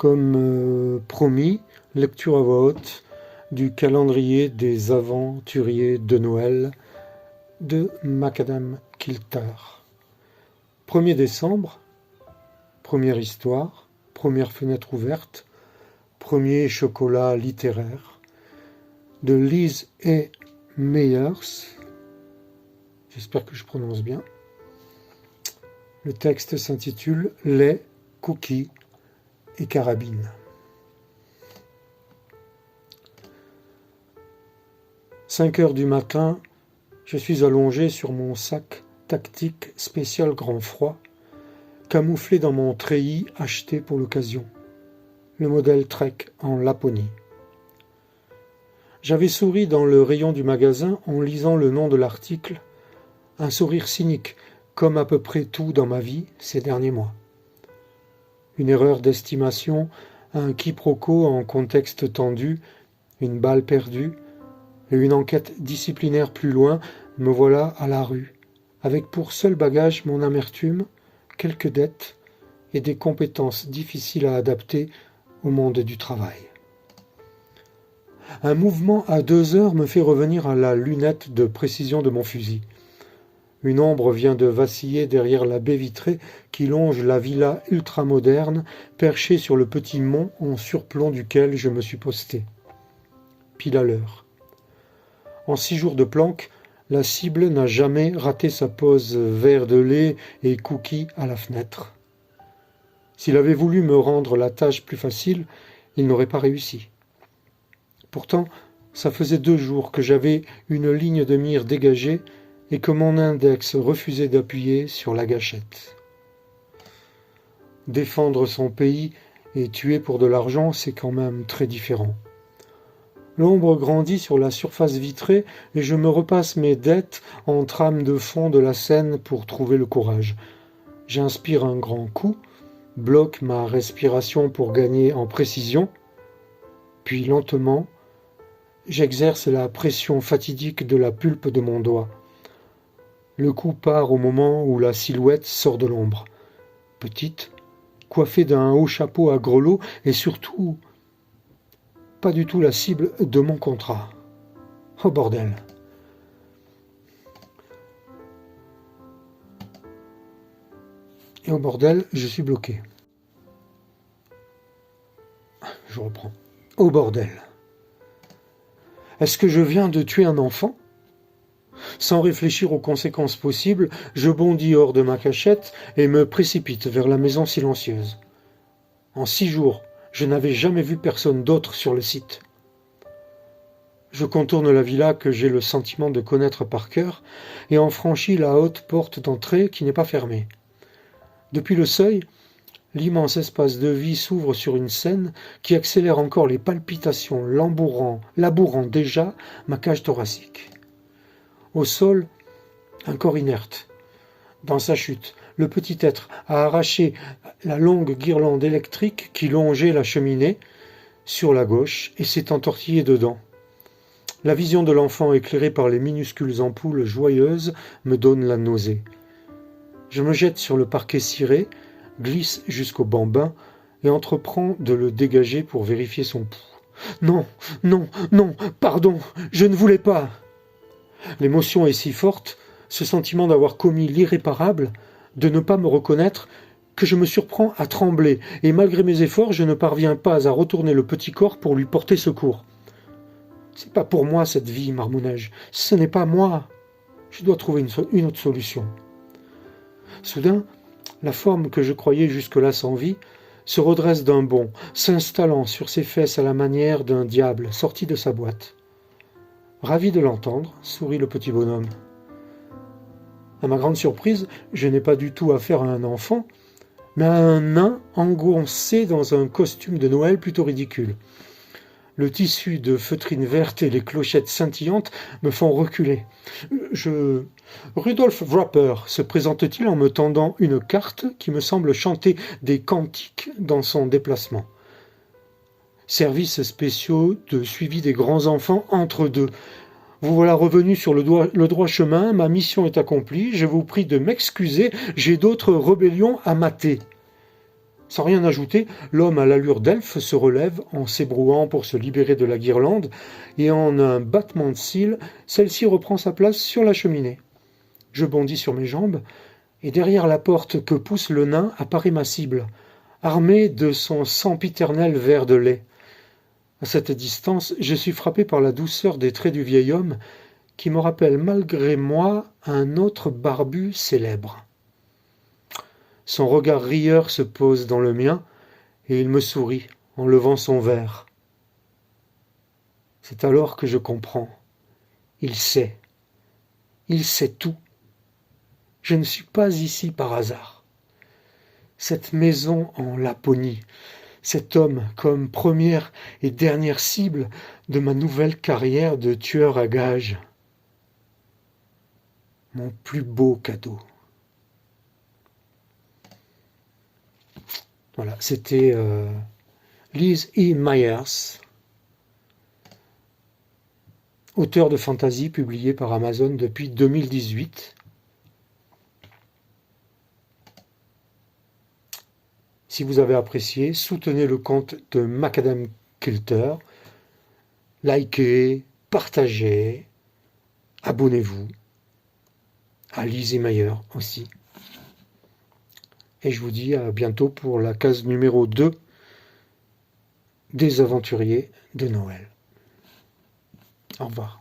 Comme promis, lecture à voix haute du calendrier des aventuriers de Noël de Macadam Kiltar. 1er décembre, première histoire, première fenêtre ouverte, premier chocolat littéraire de Liz E. Meyers. J'espère que je prononce bien. Le texte s'intitule « Lait, cookies et carabines ». 5 heures du matin, je suis allongé sur mon sac tactique spécial grand froid, camouflé dans mon treillis acheté pour l'occasion, le modèle Trek en Laponie. J'avais souri dans le rayon du magasin en lisant le nom de l'article, un sourire cynique, comme à peu près tout dans ma vie ces derniers mois. Une erreur d'estimation, un quiproquo en contexte tendu, une balle perdue, et une enquête disciplinaire plus loin, me voilà à la rue, avec pour seul bagage mon amertume, quelques dettes et des compétences difficiles à adapter au monde du travail. Un mouvement à 2 heures me fait revenir à la lunette de précision de mon fusil. Une ombre vient de vaciller derrière la baie vitrée qui longe la villa ultramoderne perchée sur le petit mont en surplomb duquel je me suis posté. Pile à l'heure. En 6 jours de planque, la cible n'a jamais raté sa pause verre de lait et cookies à la fenêtre. S'il avait voulu me rendre la tâche plus facile, il n'aurait pas réussi. Pourtant, ça faisait 2 jours que j'avais une ligne de mire dégagée et que mon index refusait d'appuyer sur la gâchette. Défendre son pays et tuer pour de l'argent, c'est quand même très différent. L'ombre grandit sur la surface vitrée et je me repasse mes dettes en trame de fond de la scène pour trouver le courage. J'inspire un grand coup, bloque ma respiration pour gagner en précision, puis lentement, j'exerce la pression fatidique de la pulpe de mon doigt. Le coup part au moment où la silhouette sort de l'ombre. Petite, coiffée d'un haut chapeau à grelots et surtout pas du tout la cible de mon contrat. Oh bordel. Et au bordel, je suis bloqué. Je reprends. Au bordel. Est-ce que je viens de tuer un enfant ? Sans réfléchir aux conséquences possibles, je bondis hors de ma cachette et me précipite vers la maison silencieuse. En 6 jours, je n'avais jamais vu personne d'autre sur le site. Je contourne la villa que j'ai le sentiment de connaître par cœur et en franchis la haute porte d'entrée qui n'est pas fermée. Depuis le seuil, l'immense espace de vie s'ouvre sur une scène qui accélère encore les palpitations, labourant déjà ma cage thoracique. Au sol, un corps inerte. Dans sa chute, le petit être a arraché la longue guirlande électrique qui longeait la cheminée sur la gauche et s'est entortillé dedans. La vision de l'enfant éclairée par les minuscules ampoules joyeuses me donne la nausée. Je me jette sur le parquet ciré, glisse jusqu'au bambin et entreprends de le dégager pour vérifier son pouls. Non, non, non, pardon, je ne voulais pas. L'émotion est si forte, ce sentiment d'avoir commis l'irréparable, de ne pas me reconnaître, que je me surprends à trembler, et malgré mes efforts, je ne parviens pas à retourner le petit corps pour lui porter secours. C'est pas pour moi cette vie, marmonnai-je, ce n'est pas moi. Je dois trouver une autre solution. Soudain, la forme que je croyais jusque-là sans vie se redresse d'un bond, s'installant sur ses fesses à la manière d'un diable sorti de sa boîte. Ravi de l'entendre, sourit le petit bonhomme. À ma grande surprise, je n'ai pas du tout affaire à un enfant, mais à un nain engoncé dans un costume de Noël plutôt ridicule. Le tissu de feutrine verte et les clochettes scintillantes me font reculer. Rudolf Wrapper se présente-t-il en me tendant une carte qui me semble chanter des cantiques dans son déplacement. Services spéciaux de suivi des grands enfants entre deux. Vous voilà revenu sur le droit chemin, ma mission est accomplie, je vous prie de m'excuser, j'ai d'autres rébellions à mater. Sans rien ajouter, l'homme à l'allure d'elfe se relève en s'ébrouant pour se libérer de la guirlande, et en un battement de cils, celle-ci reprend sa place sur la cheminée. Je bondis sur mes jambes, et derrière la porte que pousse le nain apparaît ma cible, armée de son sempiternel verre de lait. À cette distance, je suis frappé par la douceur des traits du vieil homme, qui me rappelle malgré moi un autre barbu célèbre. Son regard rieur se pose dans le mien, et il me sourit en levant son verre. C'est alors que je comprends. Il sait tout. Je ne suis pas ici par hasard. Cette maison en Laponie, cet homme comme première et dernière cible de ma nouvelle carrière de tueur à gages. Mon plus beau cadeau. Voilà, c'était Liz E. Myers, auteur de fantasy publié par Amazon depuis 2018. Si vous avez apprécié, soutenez le compte de Macadam Kilter, likez, partagez, abonnez-vous à Liz E. Myers aussi. Et je vous dis à bientôt pour la case numéro 2 des aventuriers de Noël. Au revoir.